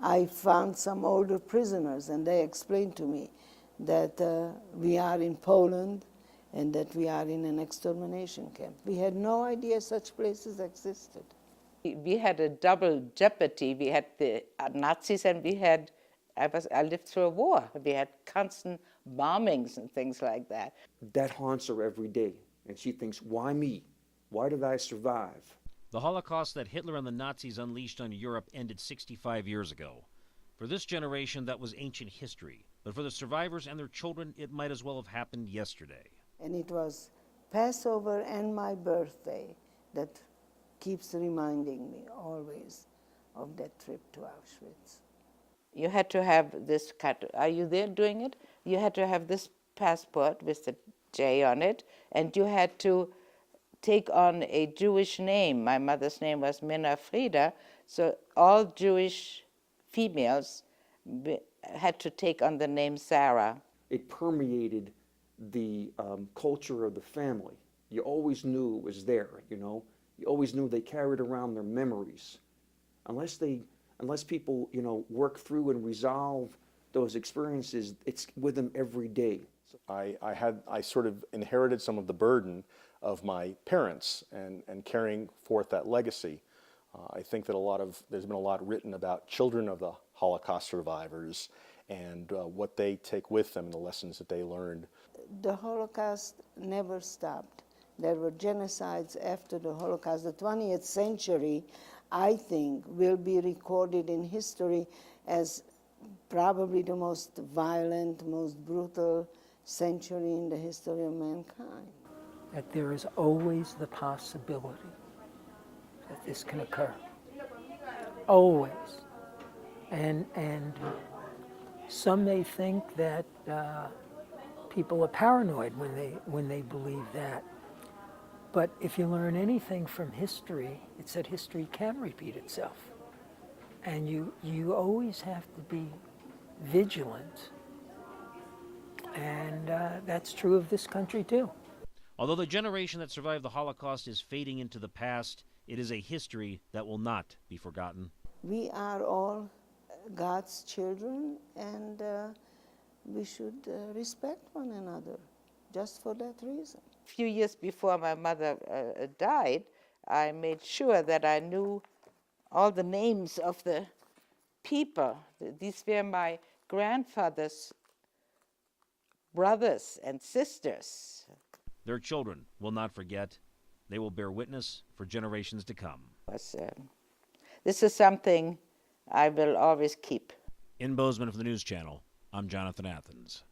I found some older prisoners, and they explained to me that we are in Poland and that we are in an extermination camp. We had no idea such places existed. We had a double jeopardy. We had the Nazis and I lived through a war. We had constant bombings and things like that. That haunts her every day, and she thinks, why me? Why did I survive? The Holocaust that Hitler and the Nazis unleashed on Europe ended 65 years ago. For this generation, that was ancient history. But for the survivors and their children, it might as well have happened yesterday. And it was Passover and my birthday that keeps reminding me always of that trip to Auschwitz. You had to have this are you there doing it? You had to have this passport with the J on it, and you had to take on a Jewish name. My mother's name was Minna Frieda, so all Jewish females had to take on the name Sarah. It permeated the culture of the family. You always knew it was there, you know. You always knew they carried around their memories. Unless people, you know, work through and resolve those experiences, it's with them every day. I sort of inherited some of the burden of my parents and carrying forth that legacy. I think that there's been a lot written about children of the Holocaust survivors and what they take with them and the lessons that they learned. The Holocaust never stopped. There were genocides after the Holocaust. The 20th century, I think, will be recorded in history as probably the most violent, most brutal century in the history of mankind. That there is always the possibility that this can occur. Always. And some may think that people are paranoid when they believe that. But if you learn anything from history, it's that history can repeat itself. And you always have to be vigilant. And that's true of this country too. Although the generation that survived the Holocaust is fading into the past, it is a history that will not be forgotten. We are all God's children, and we should respect one another just for that reason. A few years before my mother died, I made sure that I knew all the names of the people. These were my grandfather's brothers and sisters. Their children will not forget. They will bear witness for generations to come. This is something I will always keep. In Bozeman for the News Channel, I'm Jonathan Athens.